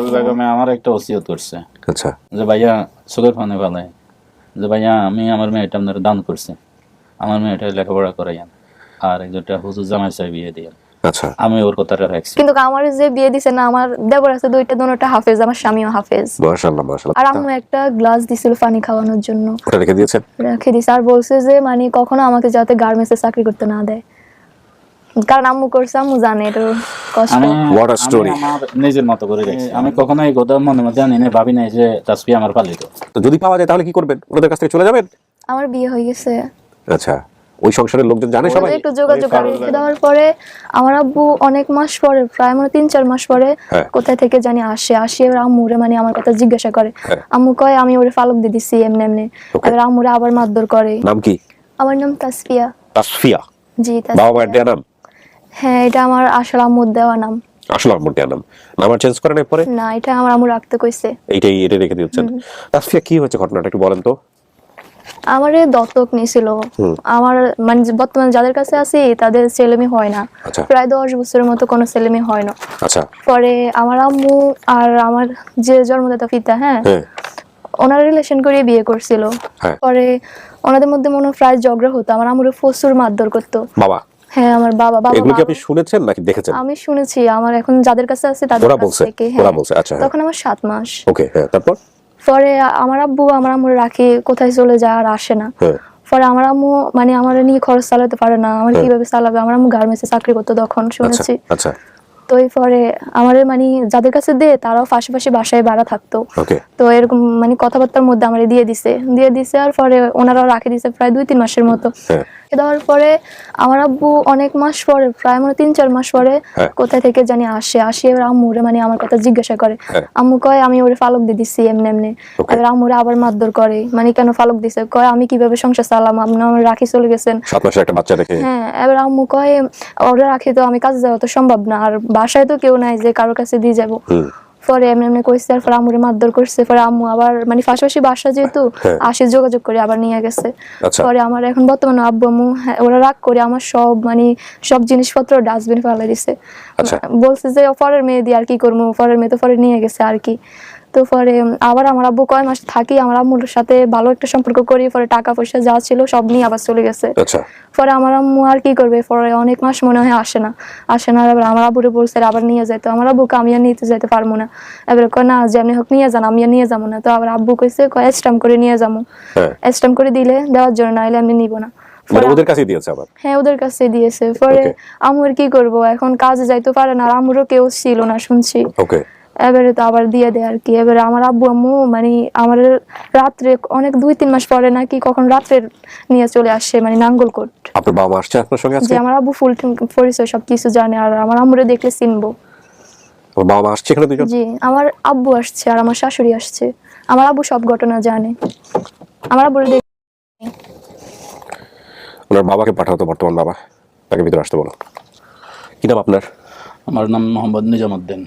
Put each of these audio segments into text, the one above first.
পারুল বেগমে আমার একটা ওসিয়ত করছে। আচ্ছা, যে ভাইয়া চোখের পানি ফেলায়, যে ভাইয়া আমি আমার মেয়েটা আপনার দান করছি, আমার মেয়েটা লেখাপড়া করাইয়ান, আর একজনটা হুজুর জামাই সাহেব বিয়ে দিয়েন। আচ্ছা, আমি ওর কথাটা রাখছি। কিন্তু আমার যে বিয়ে দিছে না, আমার দেবর আছে দুইটা, দুটোটা হাফেজ, আমার স্বামীও হাফেজ। মাশাআল্লাহ মাশাআল্লাহ। আর আম্মু একটা গ্লাস দিছিল পানি খাওয়ানোর জন্য, ওটা রেখে দিয়েছেন? রেখে দিছে। আর বলছে যে মানে কখনো আমাকে যাতে গার্মেন্টসে চাকরি করতে না দেয়, কারণ আম্মু করছে, আম্মু জানে এটা কষ্ট। আমি What a story. আমার নিজের মতো করে রাখছি। আমি কখনো এই কথা মনে মধ্যে জানি না, ভাবি নাই যে তাসফিয়া আমার পালিত। তো যদি পাওয়া যায় তাহলে কি করবেন? ওদের কাছ থেকে চলে যাবেন? আমার বিয়ে হয়ে গেছে। আচ্ছা, ওই সংসারের লোকজন জানে সবাই? একটু যোগাযোগ রেখে দেওয়ার পরে আমার আব্বু অনেক মাস পরে, প্রায় মানে 3-4 মাস পরে কোথায় থেকে জানি আসে এবার আম্মুরে মানে আমার কথা জিজ্ঞাসা করে। আম্মু কয় আমি ওরে ফালক দিয়ে দিছি এমনি এমনি। এবার আম্মুরে আবার মারধর করে। নাম কি? আমার নাম তাসফিয়া। তাসফিয়া? জি, বাবা তাসফিয়া। মায়ের দেয়া নাম? হ্যাঁ, এটা আমার আসল আম্মুর দেওয়া নাম। আসলে আম্মুর দেয়া নাম? নাম আর চেঞ্জ করেন পরে? না, এটা আমার আম্মু রাখতে কইছে। এটা রেখে দিয়েছেন। তাসফিয়া, কি হয়েছে ঘটনাটা একটু বলেন তো। আমারে দত্তক নিয়েছিল। আমার মানে বর্তমানে যাদের কাছে আছি তাদের ছেলেমেয়ে হয় না, আচ্ছা। প্রায় 10 বছরের মতো কোনো ছেলেমেয়ে হয় না। আচ্ছা। পরে আমার আম্মু আর আমার যে জন্মদাতা পিতা, হ্যাঁ, ওনারা রিলেশন করে বিয়ে করছিল। পরে ওনাদের মধ্যে মনে প্রায় ঝগড়া হতো, আমার আম্মুরে প্রচুর মারধর করতো। বাবা? হ্যাঁ, আমার বাবা। এগুলো কি আপনি শুনেছেন নাকি দেখেছেন? আমি শুনেছি, আমার এখন যাদের কাছে আছে তাদের কাছ থেকে। ওরা বলছে। আচ্ছা, তখন আমার 7 মাস। ওকে, হ্যাঁ, তারপর? পরে আমার আব্বু আমার আম্মুর রাখি কোথায় চলে যায় আর আসে না। পরে আমার আম্মু মানে আমার নিয়ে খরচ চালাতে পারে না, আমার কিভাবে চালাবে? আমার আম্মু গার্মেন্টসে চাকরি করতো তখন, শুনেছি। আচ্ছা। তো এই পরে আমার মানে যাদের কাছে দে তারাও পাশাপাশি বাসায় ভাড়া থাকতো। তো এরকম মানে কথাবার্তার মধ্যে আমার দিয়ে দিছে আর পরে ওনারাও রাখে দিছে প্রায় 2-3 মাসের মতো। দেওয়ার পরে আমার আব্বু অনেক মাস পরে, প্রায় মানে 3-4 মাস পরে কোথায় থেকে জানি আসে এবার আম্মুরে মানে আমার কথা জিজ্ঞাসা করে। আম্মু কয় আমি ওরে ফালক দিয়ে দিছি এমনি এমনি। এবার আম্মুরে আবার মারধর করে, মানে কেন ফালক দিছে? কয় আমি কিভাবে সংসার চালাম, আপনি আমার রাখি চলে গেছেন 7 মাসের একটা বাচ্চা রেখে। হ্যাঁ, এবার আম্মু কয় ওরে রাখি তো আমি কাজে যাওয়া তো সম্ভব না, আর বাসায় তো কেউ নাই যে কারোর কাছে দিয়ে যাবো। পরে এমনি কইছে, আর পরে আম্মুরে মারধর করছে। পরে আম্মু আবার মানে পাশাপাশি বাসা যেহেতু আসে যোগাযোগ করে আবার নিয়ে গেছে। পরে আমার এখন বর্তমানে আব্বু আম্মু ওরা রাগ করে আমার সব মানে সব জিনিসপত্র ডাস্টবিনে ফেলে দিছে। বলছে যে পরের মেয়ে দিয়ে আর কি করবো, পরের মেয়ে তো পরে নিয়ে গেছে আর কি। তো পরে আবার আমার আব্বু কয় মাস থাকি, আমার আম্মুর সাথে ভালো একটা সম্পর্ক করি, পরে টাকা পয়সা যা ছিল সব নিয়ে আবার চলে গেছে। পরে আমার আম্মু আর কি করবে, পরে অনেক মাস মনে হয় আসে না। এবার আমার আব্বুরে বলছে আবার নিয়ে যাইতো, আমার আব্বুকে আমি আর নিতে যাইতে পারবো না। এবার কয় না, যেমনি হোক নিয়ে যান, আমি আর নিয়ে যাবো না। তো আবার আব্বু কইছে কয় স্ট্যাম্প করে নিয়ে যাবো, স্ট্যাম্প করে দিলে দেওয়ার জন্য, নাইলে আমি নিব না। ওদের কাছে দিয়েছে আবার? হ্যাঁ, ওদের কাছে দিয়েছে। পরে আম্মুর কি করবো, এখন কাজে যাইতে পারে না, আর আম্মুরও কেউ ছিল না শুনছি। এবারে তো আবার দিয়ে দেয় আর কি। এবারে আমার আব্বু আম্মু মানে আমার রাত্রে অনেক 2-3 মাস পরে নাকি কখন রাত্রে নিয়ে চলে আসে, মানে নাঙ্গলকোট। আপনার বাবা আসছে আপনার সঙ্গে আজকে? যে আমার আব্বু ফুল পরিচয় সবকিছু জানে, আর আমার আম্মুরে দেখলে চিনবো। আমার বাবা আসছে এখানে দুইজন? জি, আমার আব্বু আসছে আর আমার শাশুড়ি আসছে। আমার আব্বু সব ঘটনা জানে, আমার আব্বুরে দেখে। ওনার বাবাকে পাঠাও তো, বর্তমান বাবা, তাকে ভিতরে আসতে বলো। কি নাম আপনার? আমার নাম মোহাম্মদ নিজামউদ্দিন।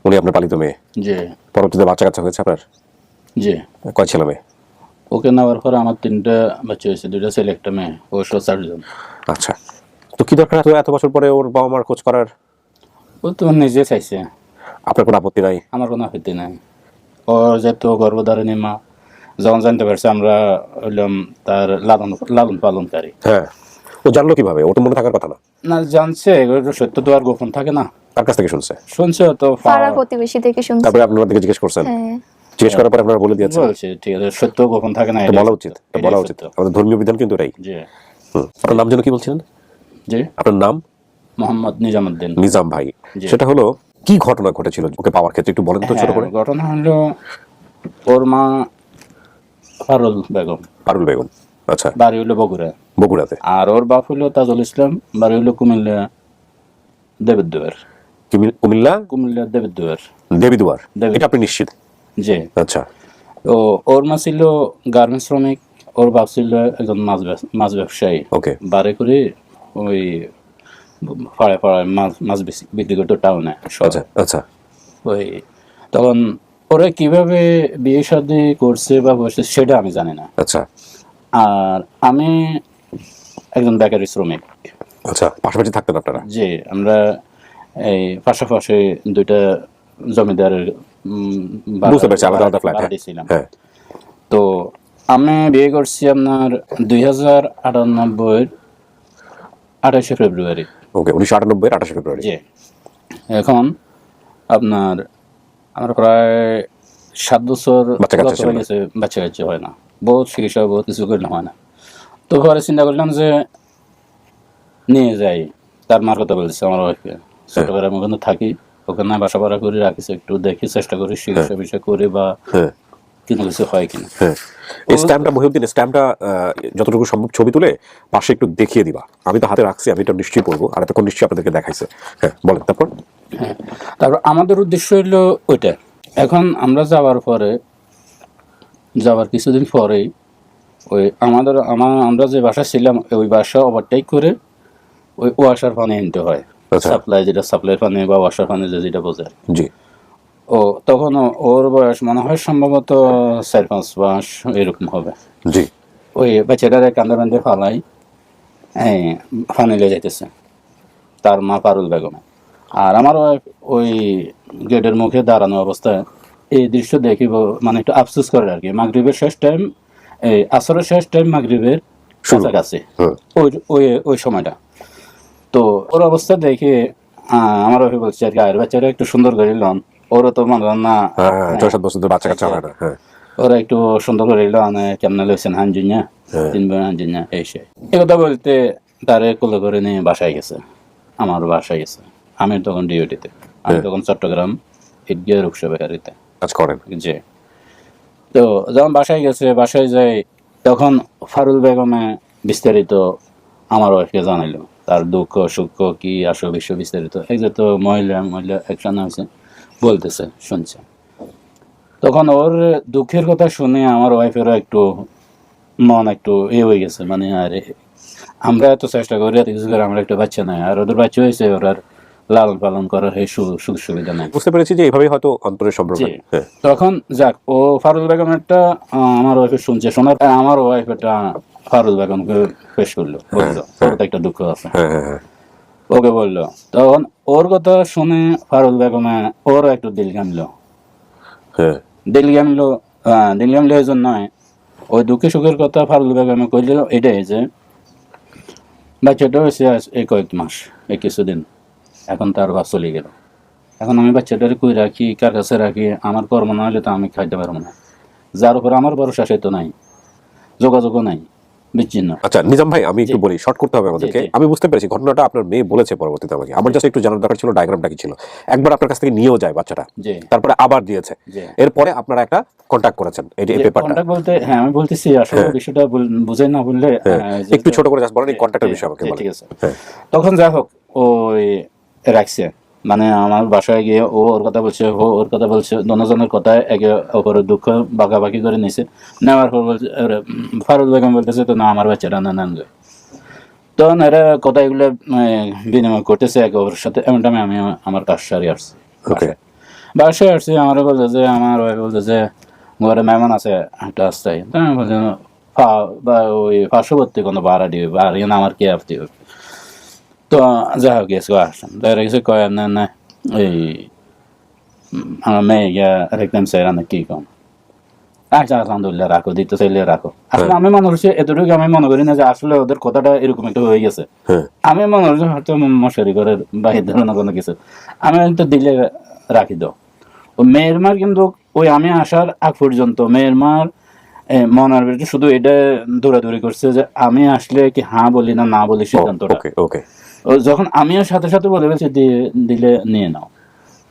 উনি আপনার পালিত মেয়ে? জি। পরবর্তীতে বাচ্চা কাচ্চা হয়েছে আপনার? জি। কয় ছেলে মেয়ে? ওকে নেওয়ার পরে আমার 3টা বাচ্চা হয়েছে, 2টা ছেলে 1 মেয়ে, ও 4 জন। আচ্ছা, তো কি দরকার এত বছর পরে ওর বাবা মার খোঁজ করার? ও তো নিজে চাইছে। আপনার কোনো আপত্তি নাই? আমার কোনো আপত্তি নাই। ওর যেহেতু গর্ভধারিণী মা, যখন জানতে পারছে আমরা হইলাম তার লালন পালনকারী। হ্যাঁ, ও জানলো কিভাবে? ও তো মনে থাকার কথা না। না, জানছে, সত্য তো আর গোপন থাকে না। কার কাছ থেকে শুনছে? শুনছে তো পাড়া প্রতিবেশী থেকে শুনছে। তারপরে আপনারা থেকে জিজ্ঞেস করছেন? হ্যাঁ, জিজ্ঞেস করার পর আপনারা বলে দিয়েছেন? বলছে ঠিক আছে, সত্য গোপন থাকে না, এটা বলা উচিত, আমাদের ধর্মীয় বিধান কিন্তু এটাই। জি। আপনার নাম যেন কি বলছিলেন? জি, আপনার নাম? মোহাম্মদ নিজামউদ্দিন। নিজাম ভাই। সেটা হলো কি ঘটনা ঘটেছিল ওকে পাওয়ার ক্ষেত্রে একটু বলেন তো ছোট করে। ঘটনা হলো ওর মা পারুল বেগম। আচ্ছা। বাড়ি হলো বগুড়াতে। আর ওর বাপ হলো তাজুল ইসলাম, বাড়ি হলো কুমিল্লা দেবিদ্দুয়ার। কুমিল্লা দেবিদ্দুয়ার, এটা আপনি নিশ্চিত? জি। আচ্ছা। ও ওর মা ছিল গার্মেন্টস শ্রমিক, ওর বাপ ছিল একজন মাছ ব্যবসায়ী। বাড়ি করে ওই পাড়ায় মাছ বিক্রি করতো টাউনে। আচ্ছা। ওই তখন ওরা কিভাবে বিয়ে শাদী করছে বা বসে সেটা আমি জানি না। আচ্ছা। আর আমি একজন বেকারি শ্রমিক। আচ্ছা, পাশাপাশি থাকতেন আপনারা? জি, আমরা এই পাশাপাশি 2টা জমিদারের বুঝতে পারছি, আলাদা আলাদা ফ্ল্যাট। ভাড়া দিয়েছিলাম। হ্যাঁ তো আমি বিয়ে করছি আপনার 2098 28 ফেব্রুয়ারি। ওকে, 1998 28 ফেব্রুয়ারি। জি। এখন আপনার আমার প্রায় 7 বছর বাচ্চা কাচ্চা ছিল হয়ে না। গেছে, বাচ্চা কাচ্চা হয় না, বহুত চিকিৎসা বহুত কিছু করলে হয় না। তো পরে চিন্তা করলাম যে নিয়ে যাই। তার মার কথা বলছে আমার ওয়াইফকে, ছোটবেলায় আমি ওখানে থাকি, ওখানে বাসা ভাড়া করে রাখিছে, একটু দেখি চেষ্টা করি চিকিৎসা বিষয় করে বা হ্যাঁ কোনো কিছু হয় কিনা। হ্যাঁ, এই স্ট্যাম্পটা মহিউদ্দিন, স্ট্যাম্পটা যতটুকু সম্ভব ছবি তুলে পাশে একটু দেখিয়ে দিবা। আমি তো হাতে রাখছি, আমি এটা নিশ্চয়ই পড়বো, আর এতক্ষণ নিশ্চয়ই আপনাদেরকে দেখাইছে। হ্যাঁ বলেন তারপর। হ্যাঁ, তারপর আমাদের উদ্দেশ্য হইলো ওইটা। এখন আমরা যাওয়ার কিছুদিন পরেই ওই আমরা যে বাসা ছিলাম ওই বাসা ওভারটেক করে ওই ওয়াসার পানি আনতে হয়, আচ্ছা। সাপ্লাই পানি বা ওয়াসার পানি যেটা বোঝায়। জি। ও তখন ওর বয়স মনে হয় সম্ভবত 4-5 মাস এরকম হবে। জি। ওই বাচ্চাটারে কান্দে বান্ধে ফালাই পানি লিয়ে যাইতেছে তার মা পারুল বেগম। আর আমার ওই গেটের মুখে দাঁড়ানো অবস্থায় এই দৃশ্য দেখিব, মানে একটু আফসোস করে আর কি। মাগরিবের শেষ টাইম, এই আসরের শেষ টাইম, মাগরিবের কাছাকাছি ওই ওই ওই সময়টা। তো ওর অবস্থা দেখে আমার ওই বলছে আর কি, আর বাচ্চারা একটু সুন্দর করে লন, ওরও তো মনে হয় না 6-7 বছর বাচ্চা কাচ্চা হয় না। হ্যাঁ, ওরা একটু সুন্দর করে লন, কেমনে লইছেন হানজুনিয়া, 3 বার হানজুনিয়া এই সে এই কথা বলতে তারে কোলে করে নিয়ে বাসায় গেছে, আমার বাসায় গেছে। আমি তখন ডিউটিতে, আমি তখন চট্টগ্রাম ঈদগাহ রূপসা বেকারিতে কাজ করেন। যে। তো যখন বাসায় গেছে, বাসায় যাই, তখন ফারুল বেগমে বিস্তারিত আমার ওয়াইফকে জানাইলো তার দুঃখ সুখ কি আসল বিষয় বিস্তারিত। এই যে তো মহিলা একসাথে হয়েছে বলতেছে, শুনছে। তখন ওর দুঃখের কথা শুনে আমার ওয়াইফেরও একটু মন একটু হয়ে গেছে, মানে আরে আমরা এত চেষ্টা করি এত কিছু করে, আমরা একটা বাচ্চা নাই, আর ওদের বাচ্চা হয়েছে, ওরা লালন পালন করার এই সুযোগ সুবিধা নাই। বুঝতে পেরেছি যে এইভাবেই হয়তো অন্তরের সম্পর্ক। হ্যাঁ, তখন যাক, ও ফারুল বেগম একটা আমার ওয়াইফে শুনছে, শোনার আমার ওয়াইফ একটা ফারুল বেগমকে পেশ করলো, বললো ওর তো একটা দুঃখ আছে, ওকে বললো। তখন ওর কথা শুনে ফারুল বেগমে ওরও একটু দিল গামলো। দিল গামলো এই জন্য ওই দুঃখে সুখের কথা ফারুল বেগমে কইল এটাই যে বাচ্চাটা হয়েছে এই কয়েক মাস, এই কিছুদিন, এখন তার বাস চলে গেল। এখন আমি বাচ্চাটারে কই রাখি, কার কাছে রাখি, আমার কর্ম না হলে তো আমি খাইতে পারবো না, যার উপর আমার ভরসা সে তো নাই, যোগাযোগও নাই, বিচ্ছিন্ন। আচ্ছা নিজাম ভাই, আমি একটু বলি, শর্ট করতে হবে আমাদেরকে। আমি বুঝতে পেরেছি ঘটনাটা আপনার মেয়ে বলেছে পরবর্তীতে আমাকে। আমার জাস্ট একটু জানার দরকার ছিল ডায়াগ্রামটা কি ছিল। একবার আপনার কাছ থেকে নিয়েও যায় বাচ্চাটা, তারপরে আবার দিয়েছে, এরপরে আপনারা একটা কন্টাক্ট করেছেন এই পেপারটা। কন্টাক্ট বলতে হ্যাঁ আমি বলতেছি আসলে বিষয়টা বুঝাই না বললে একটু ছোট করে জাস্ট বলেন এই কন্টাক্টের বিষয় আমাকে বলেন। ঠিক আছে। তখন যাই হোক ওই রাখছে, মানে আমার বাসায় গিয়ে ওর কথা বলছে, ওর কথা বলছে, দুজনের কথা একে অপরের দুঃখ বাঁকাবাকি করে নিছে। নেওয়ার পর বলছে, ফারুল বেগম বলতেছে তো না আমার বাচ্চাটা না নাম যায়। তখন এরা কথা এগুলো বিনিময় করতেছে একে অপরের সাথে। এমন টাইমে আমি আমার কাজ সারি আসছি, বাসায় আসছি। আমার বলতেছে, আমার ওয়াইফ বলতেছে ঘরে মেহমান আছে একটা আসছে, আমি বলছি বা ওই পার্শ্ববর্তী কোনো ভাড়া দিবে, ভাড়া না আমার কে আপনি। তো যাই হোক গেছে আসলাম, দেখা গেছে কয় না না এই আমার মেয়ে গিয়া রেখলাম স্যার না কি কম। আচ্ছা আলহামদুলিল্লাহ রাখো, দিতে চাইলে রাখো। আসলে আমি মনে করছি এতটুকু, আমি মনে করি না যে আসলে ওদের কথাটা এরকম একটা হয়ে গেছে। আমি মনে করছি হয়তো মশারি ঘরের বাহির ধরনের কোনো কিছু, আমি তো দিলে রাখি দাও। ও মেয়ের মার কিন্তু ওই আমি আসার আগ পর্যন্ত মেয়ের মার মনের ভিতরে শুধু এটা দৌড়াদৌড়ি করছে যে আমি আসলে কি হ্যাঁ বলি না বলি সিদ্ধান্তটা। ও যখন আমিও সাথে সাথে বলে বলছি দিলে নিয়ে নাও,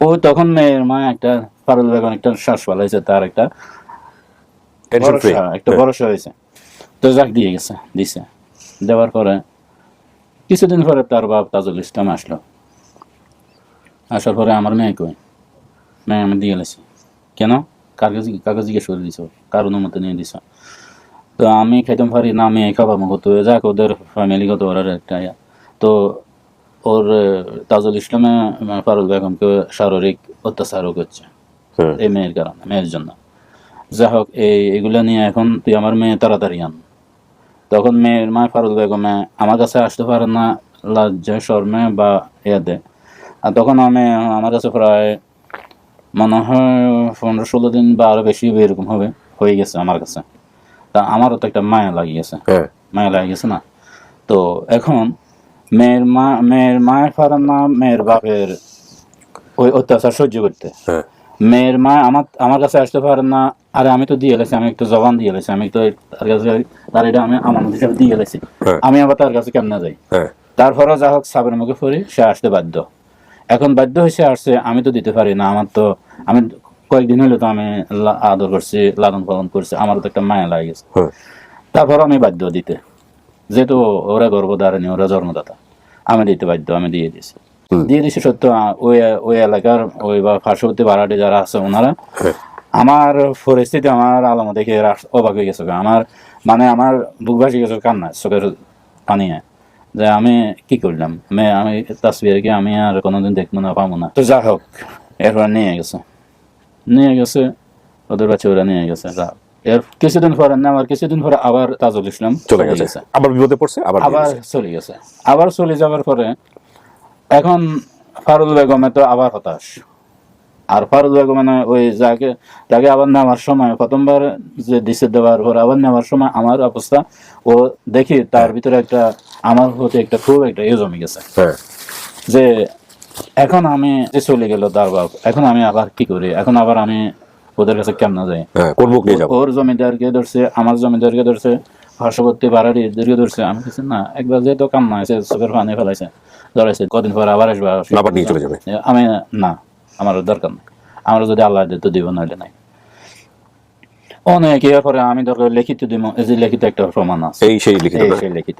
ও তখন মেয়ের মা একটা ফারুল বেগম একটা শ্বাস পালাইছে, তার একটা ভরসা হয়েছে। তো যাক দিয়ে গেছে, দিছে। দেওয়ার পরে কিছুদিন পরে তার বাপ তাজুল ইসলাম আসলো। আসার পরে আমার মেয়ে কই, মেয়ে আমি দিয়ে গেছি। কেন, কাগজ জিজ্ঞেস করে দিছ, কার অনুমতি নিয়ে দিছ? তো আমি খাইতাম পারি না, আমি খাবার মতো যাক ওদের ফ্যামিলিগত ওর একটা। তো ওর তাজুল ইসলামে ফারুল বেগমকে শারীরিক অত্যাচারও করছে এই মেয়ের কারণে, মেয়ের জন্য। যাই হোক এইগুলো নিয়ে এখন তুই আমার মেয়ে তাড়াতাড়ি আন। তখন মেয়ের মা ফারুল বেগমে আমার কাছে আসতে পারে না লজ্জায় শর্মে বা ইয়াদে। আর তখন আমার কাছে প্রায় মনে হয় 15-16 দিন বা আরো বেশি এরকম হবে, হয়ে গেছে আমার কাছে। তা আমারও তো একটা মায়া লাগিয়েছে, মায়া লাগিয়েছে না। তো এখন মেয়ের মায়ের পারেন না মেয়ের বাপের ওই অত্যাচার সহ্য করতে। মেয়ের মা আমার কাছে আসতে পারেন না, আরে আমি তো দিয়ে এলেছি, আমি একটু জবান দিয়ে এলেছি, আমি তো তার কাছে তার এটা আমি আমার হিসাবে দিয়ে এলেছি, আমি আবার তার কাছে কেমনে যাই? তারপরে যা হোক সাবের মুখে পড়ি, সে আসতে বাধ্য। এখন বাধ্য হয়েছে আসছে, আমি তো দিতে পারি না, আমার তো আমি কয়েকদিন হইলে তো আমি আদর করছি, লালন পালন করছি, আমারও তো একটা মায়া লাগে গেছে। তারপর আমি বাধ্য দিতে, যেহেতু ওরা গর্ভধারিণী, ওরা জন্মদাতা, আমি দিতে বাধ্য, আমি দিয়ে দিয়েছি। সত্য ওই এলাকার ওই বা পার্শ্ববর্তী ভাড়াটে যারা আছে ওনারা আমার পরিস্থিতি, আমার আলামত দেখে অবাক হয়ে গেছে। আমার বুক ভাসি গেছে কান্না, চোখের পানি, যে আমি কি করলাম, আমি তাসবিরকে আমি আর কোনোদিন দেখবো না, পাবো না। তো যা হোক, এরপর নিয়ে গেছে ওদের বাচ্চা, ওরা নিয়ে গেছে। এর কিছুদিন পরে আবার তাজুল ইসলাম চলে গেছে, আবার বিপদে পড়ছে, আবার চলে গেছে। আবার চলে যাওয়ার পরে এখন ফারুল বেগমে তো আবার হতাশ। আর ফারুল বেগম ওই যাকে আবার নেওয়ার সময়, প্রথমবার যে দিছে দেওয়ার পর আবার নেওয়ার সময় আমার অবস্থা, ও দেখি তার ভিতরে একটা আমার প্রতি একটা খুব একটা জমে গেছে, যে এখন আমি যে চলে গেল তার বাপ, এখন আমি আবার কি করি, এখন আবার আমি ওদের কাছে কেমন যাই? ওর জমিদারকে ধরছে, আমার জমিদারকে ধরছে, পার্শ্ববর্তী বাড়ারি এদেরকে ধরছে। আমি কিছু না, একবার যেহেতু কান্না আছে, চোখের পানি ফেলাইছে, ধরেছে, কদিন পরে আবার আসবে, আবার নিয়ে চলে যাবে। আমি না, আমার দরকার নেই, আমার যদি আল্লাহ দিতে দিব, নাহলে নাই। অনেক পরে আমি দরকার লিখিত দিব, এই যে লিখিত একটা প্রমাণ আছে, সেই লিখিত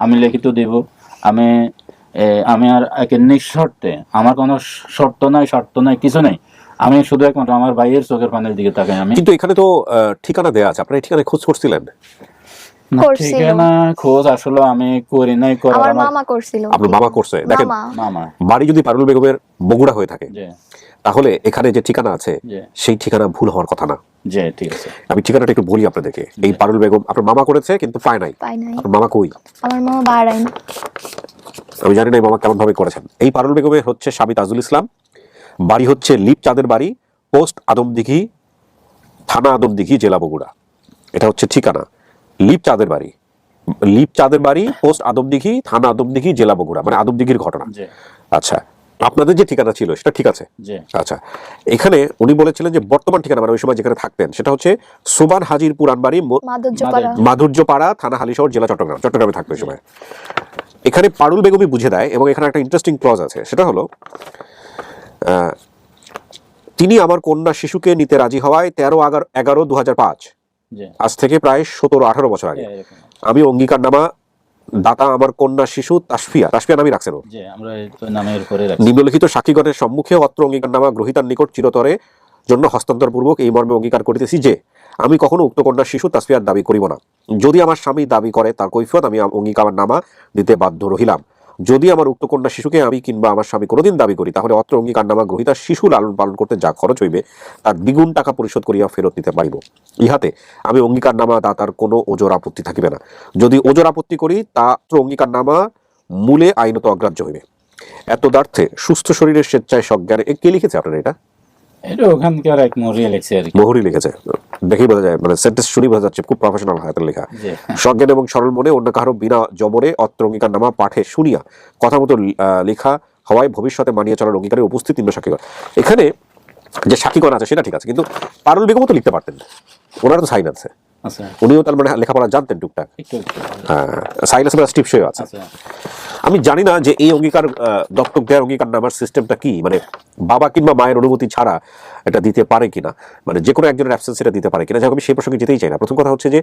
আমি লিখিত দিব। আমি আর একে নিঃশর্তে, আমার কোনো শর্ত নাই, কিছু নেই, আমি শুধু একমাত্র আমার ভাইয়ের চোখের পানির দিকে তাকাই। আমি কিন্তু এখানে তো ঠিকানা দেয়া আছে, আপনারা ঠিকানায় খোঁজ করছিলেন? ঠিকানা খোঁজ আসলে আমি করি নাই, আমার মামা করছিল। আপনার মামা করছে? দেখেন, বাড়ি যদি পারুল বেগমের বগুড়া হয়ে থাকে, তাহলে এখানে যে ঠিকানা আছে সেই ঠিকানা ভুল হওয়ার কথা না। ঠিক আছে, আমি ঠিকানাটা একটু বলি আপনাদেরকে। এই পারুল বেগম আপনার মামা করেছে, কিন্তু পায় নাই। আপনার মামা কই? আমার মামা বাড়াই না, আমি জানি না এই মামা কেমন ভাবে করেছেন। এই পারুল বেগমের হচ্ছে স্বামী তাজুল ইসলাম, বাড়ি হচ্ছে লিপ চাঁদের বাড়ি, পোস্ট আদমদিঘি, থানা আদমদিঘি, জেলা বগুড়া। এটা হচ্ছে ঠিকানা, লিপ চাঁদের বাড়ি, পোস্ট আদমদিঘি, থানা আদমদিঘি, জেলা বগুড়া, মানে আদমদিঘির ঘটনা। আচ্ছা, আপনাদের যে ঠিকানা ছিল সেটা ঠিক আছে? আচ্ছা, এখানে উনি বলেছিলেন যে বর্তমান ঠিকানা, মানে ওই সময় যেখানে থাকতেন, সেটা হচ্ছে সুবান হাজির পুরানবাড়ি, মাধুর্যপাড়া, থানা হালিশহর, জেলা চট্টগ্রামে থাকতো ওই সময়। এখানে পারুল বেগমই বুঝে দেয়, এবং এখানে একটা ইন্টারেস্টিং ক্লজ আছে, সেটা হলো তিনি আমার কন্যা শিশুকে নিতে রাজি হওয়ায় 13/11/2005, আজ থেকে প্রায় 17-18 বছর আগে, আমি অঙ্গীকারনামা দাতা আমার কন্যা শিশু তাসফিয়া নামই রাখছেন, নিম্নলিখিত সাক্ষীগণের সম্মুখে অত্র অঙ্গীকারনামা গ্রহীতার নিকট চিরতরে জন্য হস্তান্তর পূর্বক এই মর্মে অঙ্গীকার করিতেছি যে আমি কখনো উক্ত কন্যা শিশু তাসফিয়ার দাবি করিব না। যদি আমার স্বামী দাবি করে তার কৈফিয়ত আমি অঙ্গীকারনামা দিতে বাধ্য রহিলাম। যদি আমার উক্ত কন্যা শিশুকে আমি কিংবা আমার স্বামী কোনোদিন দাবি করি, তাহলে অত্র অঙ্গীকারনামা গ্রহীতা শিশু লালন পালন করতে যা খরচ হইবে তার দ্বিগুণ টাকা পরিশোধ করিয়া ফেরত নিতে পারিব। ইহাতে আমি অঙ্গীকারনামা দাতার কোনো ওজোর আপত্তি থাকিবে না। যদি ওজোর আপত্তি করি, তা অঙ্গীকারনামা মূলে আইনত অগ্রাহ্য হইবে। এত দ্বার্থে সুস্থ শরীরের স্বেচ্ছায় সজ্ঞানে, কে লিখেছে আপনারা এটা? এটা ওখানকার এক মোহরি লিখেছে, দেখেই বোঝা যায়, মানে সেন্টেন্স শুনি বোঝা যাচ্ছে খুব প্রফেশনাল হাতের লেখা। সজ্ঞান এবং সরল মনে অন্য কারো বিনা জবরে অত্র অঙ্গীকারনামা পাঠে শুনিয়া কথা মতো লেখা হওয়ায় ভবিষ্যতে মানিয়ে চলার অঙ্গীকারে উপস্থিত নিম্ন সাক্ষীগণ। এখানে যে সাক্ষীগণ আছে সেটা ঠিক আছে, কিন্তু পারুল বেগম তো লিখতে পারতেন, ওনারা তো সাইন আছে, উনিও তার মানে লেখাপড়া জানতেন টুকটাক, সাইন আছে, স্টিপসই আছে। আমি জানি না যে এই অঙ্গীকার দত্তক দেওয়ার অঙ্গীকার নামার সিস্টেমটা কি, মানে বাবা কিংবা মায়ের অনুমতি ছাড়া এটা দিতে পারে কিনা, মানে যে কোনো একজনের অ্যাবসেন্স এটা দিতে পারে কিনা। যাই হোক, আমি সেই প্রসঙ্গে যেতেই চাই না। প্রথম কথা হচ্ছে যে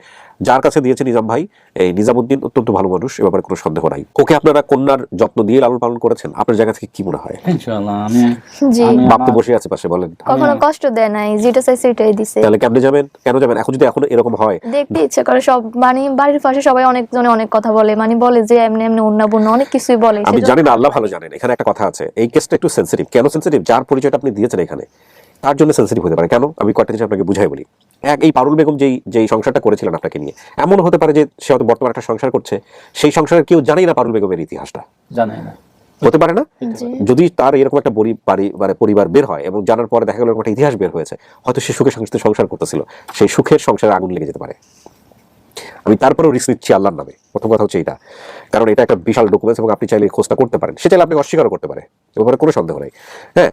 যার কাছে দিয়েছে নিজাম ভাই, এই নিজামউদ্দিন অত্যন্ত ভালো মানুষ, এ ব্যাপারে কোনো সন্দেহ নাই। ওকে আপনারা কন্যার যত্ন দিয়ে লালন পালন করেছেন, আপনার জায়গা থেকে কি মনে হয়? ইনশাআল্লাহ বাপ তো বসে আছে পাশে, বলেন কখনো কষ্ট দেয় নাই, যেটা চাই সেটাই দিছে। তাহলে কেন যাবেন? এখন যদি এখন এরকম হয়, দেখতে ইচ্ছে করে সব, মানে বাড়ির পাশে সবাই অনেকজনে অনেক কথা বলে, মানে বলে যে এমনি এমনি অন্যা বন্য অনেক কিছুই বলে। আমি জানি না, আল্লাহ ভালো জানেন। এখানে একটা কথা আছে, এই কেসটা একটু সেন্সিটিভ। কেন সেন্সিটিভ? যার পরিচয়টা আপনি দিয়েছেন এখানে, তার জন্য সেন্সিটিভ হতে পারে। কেন? আমি কয়েকটা জিনিস আপনাকে বুঝাই বলি। এই পারুল বেগম যেই সংসারটা করেছিলেন আপনাকে নিয়ে, এমন হতে পারে যে সে হয়তো বর্তমানে একটা সংসার করছে, সেই সংসারের কেউ জানেই না পারুল বেগমের ইতিহাসটা, জানে না, হতে পারে না? জি। যদি তার এরকম একটা পরিবার বের হয় এবং জানার পরে দেখা গেল এরকম একটা ইতিহাস বের হয়েছে, হয়তো সে সুখে শান্তিতে সংসার করতেছিল, সেই সুখের সংসারে আগুন লেগে যেতে পারে। আমি তারপরেও রিস্ক নিচ্ছি আল্লাহর নামে, প্রথম কথা হচ্ছে এটা, কারণ এটা একটা বিশাল ডকুমেন্টস এবং আপনি চাইলে খোঁজটা করতে পারেন, সে চাইলে আপনি অস্বীকারও করতে পারে, এ ব্যাপারে কোনো সন্দেহ নেই। হ্যাঁ,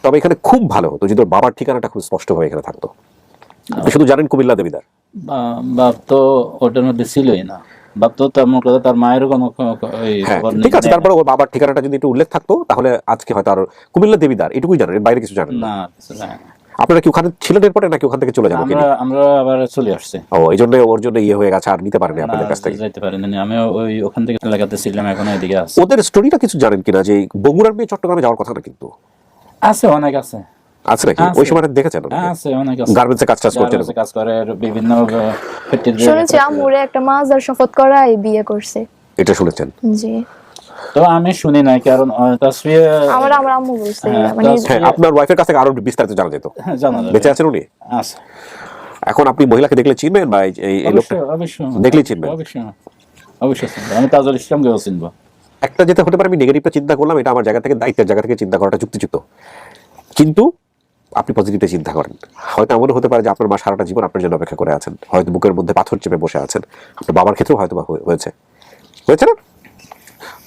তবে এখানে খুব ভালো হতো যদি ওর বাবার ঠিকানাটা খুব স্পষ্টভাবে এখানে থাকতো। আপনি শুধু জানেন কুমিল্লা দেবিদার, বাপ তো ওটার মধ্যে ছিলই না, বাপ তো তেমন কথা তার মায়ের কোনো হ্যাঁ ঠিক আছে, তারপরে ওর বাবার ঠিকানাটা যদি একটু উল্লেখ থাকতো তাহলে আজকে হয়তো আর কুমিল্লা দেবিদার এটুকুই জানেন, এর বাইরে কিছু জানেন না। না কিছু জানি না। আপনারা কি ওখানে ছিলেন এরপরে নাকি ওখান থেকে চলে যাবো? আমরা আবার চলে আসছি। ও, এই জন্য ওর জন্য ইয়ে হয়ে গেছে, আর নিতে পারেনি আপনাদের কাছ থেকে। যাইতে পারিনি, আমি ওখান থেকে এলাকাতে ছিলাম, এখন এদিকে আছে। ওদের স্টোরিটা কিছু জানেন কিনা, যে বগুড়ার মেয়ে চট্টগ্রামে যাওয়ার কথা না কিন্তু? আছে, অনেক আছে। আছে নাকি? ওই সময় দেখেছেন? আছে, অনেক আছে। গার্মেন্টসে কাজ করতে, কাজ করে বিভিন্ন ফ্যাক্টরিতে। শুনেছি আম্মুরে একটা মাজার শপথ করাই বিয়ে করছে। এটা শুনেছেন? জি। তো আমি শুনি নাই, কারণ তাসফিয়া আমার আম্মু বলছে, মানে হ্যাঁ, আপনার ওয়াইফের কাছ থেকে আরো বিস্তারিত জানা যেত। জানা যাবে। বেঁচে আছেন উনি? আছে। এখন আপনি মহিলাকে দেখলে চিনবেন বা এই লোকটা দেখলেই চিনবেন? অবশ্যই চিনবো। আমি তাজুল ইসলামকেও চিনবো। একটা যেটা হতে পারে, আমি নেগেটিভটা চিন্তা করলাম, এটা আমার জায়গা থেকে, দায়িত্বের জায়গা থেকে চিন্তা করাটা যুক্তিযুক্ত, কিন্তু আপনি পজিটিভটা চিন্তা করেন। হয়তো এমন হতে পারে যে আপনার মা সারাটা জীবন আপনার জন্য অপেক্ষা করে আছেন, হয়তো বুকের মধ্যে পাথর চেপে বসে আছেন, আপনার বাবার ক্ষেত্রেও হয়তো হয়েছে না?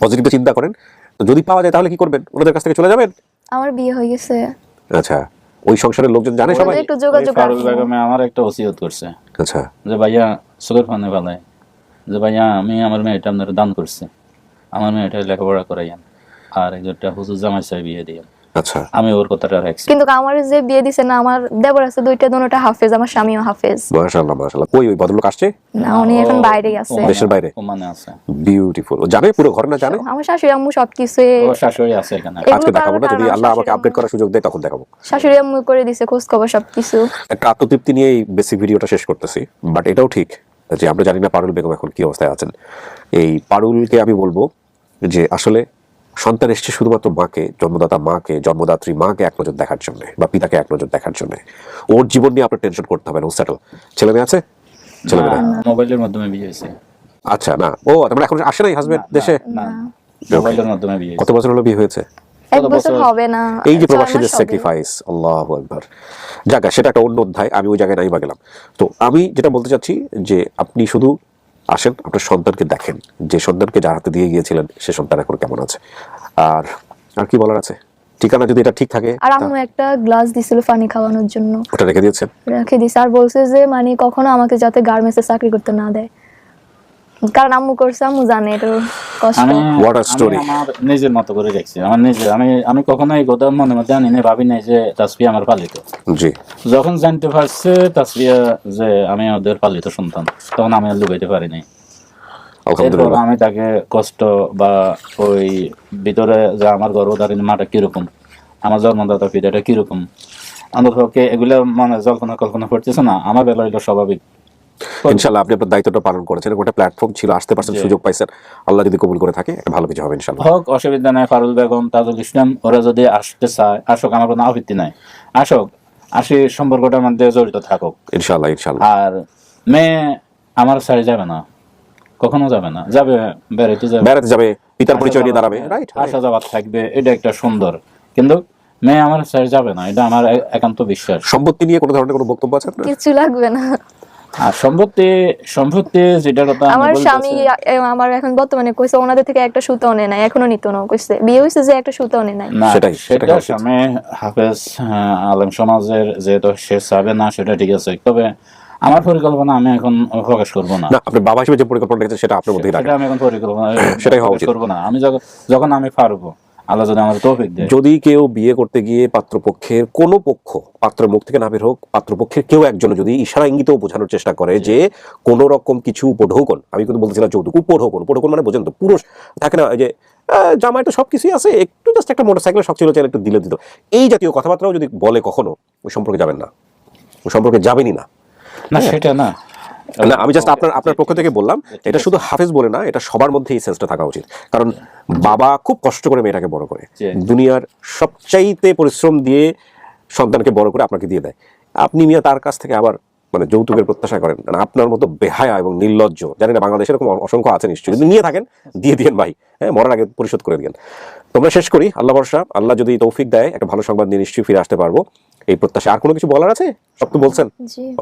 পজিটিভটা চিন্তা করেন। তো যদি পাওয়া যায় তাহলে কি করবেন? ওনাদের কাছ থেকে চলে যাবেন? আমার বিয়ে হয়ে গেছে। আচ্ছা, ওই সংসারের লোকজন জানে সবাই? একটু যোগাযোগ ফারুল বেগমে আমার একটা ওসিয়ত করছে, আচ্ছা, যে ভাইয়া সুগার ফানে ফেলায়, যে ভাইয়া আমি আমার মেয়েটা আপনার দান করছি, আমার মেয়েটা লেখাপড়া করাইয়ান, আর একটা হুজুর জামাই সাহেব বিয়ে দিয়ে। আচ্ছা, আমি ওর কথাটা রাখছি। কিন্তু আমার যে বিয়ে দিছে না, আমার দেবর আছে দুইটা, দুটোটা হাফেজ, আমার স্বামীও হাফেজ। মাশাআল্লাহ মাশাআল্লাহ। কই ওই ভদ্রলোক আসছে? না, উনি এখন বাইরে আছে, দেশের বাইরে। ওমানে আছে। বিউটিফুল। ও জানে পুরো ঘর? না জানে? আমার শাশুড়ি আম্মু সবকিছু। ওর শাশুড়ি আছে এখানে। আজকে দেখাবো না, যদি আল্লাহ আমাকে আপডেট করার সুযোগ দেয় তখন দেখাবো। শাশুড়ি আম্মু করে দিছে খোঁজ খবর সবকিছু। একটা আত্মতৃপ্তি নিয়ে এই বেসিক ভিডিওটা শেষ করতেছি, বাট এটাও ঠিক যে আমরা জানি না পারুল বেগম এখন কি অবস্থায় আছেন। এই পারুলকে আমি বলবো যে আসলে সন্তান এসছে শুধুমাত্র মাকে, জন্মদাত্রী মাকে এক নজর দেখার জন্য, বা পিতাকে এক নজর দেখার জন্য। ওর জীবন নিয়ে আপনার টেনশন করতে হবে না, ও সেটেল। ছেলে মেয়ে আছে? ছেলে মেয়ে? মোবাইলের মাধ্যমে বিয়ে হয়েছে। আচ্ছা, না ও তারপরে এখন আসে নাই হাজবেন্ড দেশে? না, মোবাইলের মাধ্যমে বিয়ে হয়েছে। কত বছর হলো বিয়ে হয়েছে? 1 বছর হবে না। এই যে 4 প্রবাসীদের মাস হবে। স্যাক্রিফাইস, আল্লাহু আকবার। জায়গা সেটা একটা অন্য অধ্যায়, আমি ওই জায়গায় নাই বা গেলাম। তো আমি যেটা বলতে চাচ্ছি যে আপনি শুধু আসেন, আপনার সন্তানকে দেখেন, যে সন্তানকে যার হাতে দিয়ে গিয়েছিলেন সে সন্তান এখন কেমন আছে। আর আর কি বলার আছে? ঠিকানা যদি এটা ঠিক থাকে। আর আম্মু একটা গ্লাস দিছিল পানি খাওয়ানোর জন্য, ওটা রেখে দিয়েছেন? রেখে দিছে, আর বলছে যে মানে কখনো আমাকে যাতে গার্মেন্টসে চাকরি করতে না দেয়, কারণ আম্মু করছে, আম্মু জানে এটা কষ্ট। What a story! আমি আমার নিজের মতো করে দেখছি, আমার নিজে, আমি কখনো এই কথা মনে মধ্যে আনি না, ভাবি নাই যে তাসফিয়া আমার পালিত। জি। যখন জানতে পারছে তাসফিয়া যে আমি ওদের পালিত সন্তান, তখন আমি আর লুকাইতে পারি নাই। আলহামদুলিল্লাহ। আমি তাকে কষ্ট বা ওই ভিতরে যে আমার গর্ভধারিণী মাটা কিরকম, আমার জন্মদাতা পিতাটা কিরকম, আমার পক্ষে এগুলো মানে কল্পনা করতেছে না। আমার বেলা হইলো স্বাভাবিক। ইনশাআল্লাহ আপনি আপনার দায়িত্বটা পালন করেছেন, একটা প্ল্যাটফর্ম ছিল, আসতে পারছেন, সুযোগ পাইছেন, আল্লাহ যদি কবুল করে থাকে একটা ভালো কিছু হবে ইনশাআল্লাহ। হোক, অসুবিধা নাই। ফারুল বেগম, তাজুল ইসলাম, ওরা যদি আসতে চায় আসুক, আমার কোনো আপত্তি নাই, আসুক, আসি, সম্পর্কটার মধ্যে জড়িত থাকুক ইনশাআল্লাহ ইনশাআল্লাহ। আর মেয়ে আমার সাইড যাবে না, কখনো যাবে না, যাবে বেড়াইতে যাবে, পিতার পরিচয় নিয়ে দাঁড়াবে, রাইট? আসা যাওয়া থাকবে, এটা একটা সুন্দর, কিন্তু মেয়ে আমার সাইড যাবে না, এটা আমার একান্ত বিশ্বাস। সম্পত্তি নিয়ে কোনো ধরনের কোনো বক্তব্য আছে আপনার? কিছু লাগবে না। আর সম্পত্তি যেটা কথা আমার স্বামী আমার এখন বর্তমানে কইছে ওনাদের থেকে একটা সুতাও নেয় না, এখনো নিত না, কইছে বিয়ে হইছে যে একটা সুতাও নেয় নাই। না, সেটা স্বামী হাফেজ আলেম সমাজের, যেহেতু সে চাবে না, সেটা ঠিক আছে, তবে আমার পরিকল্পনা আমি এখন প্রকাশ করবো না। আপনার বাবা হিসেবে যে পরিকল্পনা রেখেছে সেটা আপনার মধ্যেই রাখেন। আমি এখন পরিকল্পনা সেটাই হওয়া উচিত। করবো না। আমি যখন আমি পারবো, আল্লাহ যদি আমার তৌফিক দেয়। যদি কেউ বিয়ে করতে গিয়ে পাত্রপক্ষের কোনো পক্ষ, পাত্রের মুখ থেকে না বের হোক, পাত্রপক্ষের কেউ একজন যদি ইশারা ইঙ্গিতেও বোঝানোর চেষ্টা করে যে কোনো রকম কিছু উপঢৌকন, আমি কিন্তু বলতেছিলাম যৌতুক, উপঢৌকন মানে বোঝেন তো, পুরুষ থাকে না যে জামাই তো সবকিছুই আছে, একটু জাস্ট একটা মোটরসাইকেলের শখ ছিল, চাইলে একটু দিলে দিত, এই জাতীয় কথাবার্তাও যদি বলে কখনো, ওই সম্পর্কে যাবেন না, ওই সম্পর্কে যাবেনই না। না, সেটা না, না, আমি জাস্ট আপনার পক্ষ থেকে বললাম, এটা শুধু হাফেজ বলে না, এটা সবার মধ্যে এই সেন্সটা থাকা উচিত। কারণ বাবা খুব কষ্ট করে মেয়েটাকে বড় করে, দুনিয়ার সবচাইতে পরিশ্রম দিয়ে সন্তানকে বড় করে আপনাকে দিয়ে দেয়, আপনি মিয়া তার কাছ থেকে আবার মানে যৌতুকের প্রত্যাশা করেন, মানে আপনার মতো বেহায়া এবং নির্লজ্জ, জানি না বাংলাদেশে এরকম অসংখ্য আছে নিশ্চয়ই, যদি নিয়ে থাকেন দিয়ে দিয়েন ভাই, হ্যাঁ, মরার আগে পরিশোধ করে দিয়েন। তোমরা শেষ করি, আল্লাহ ভরসা, আল্লাহ যদি তৌফিক দেয় একটা ভালো সংবাদ নিয়ে নিশ্চয়ই ফিরে আসতে পারবো, এই প্রত্যাশা। আর কোনো কিছু বলার আছে? সব তো বলছেন।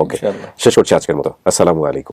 ওকে, শেষ করছি আজকের মতো। আসসালামু আলাইকুম।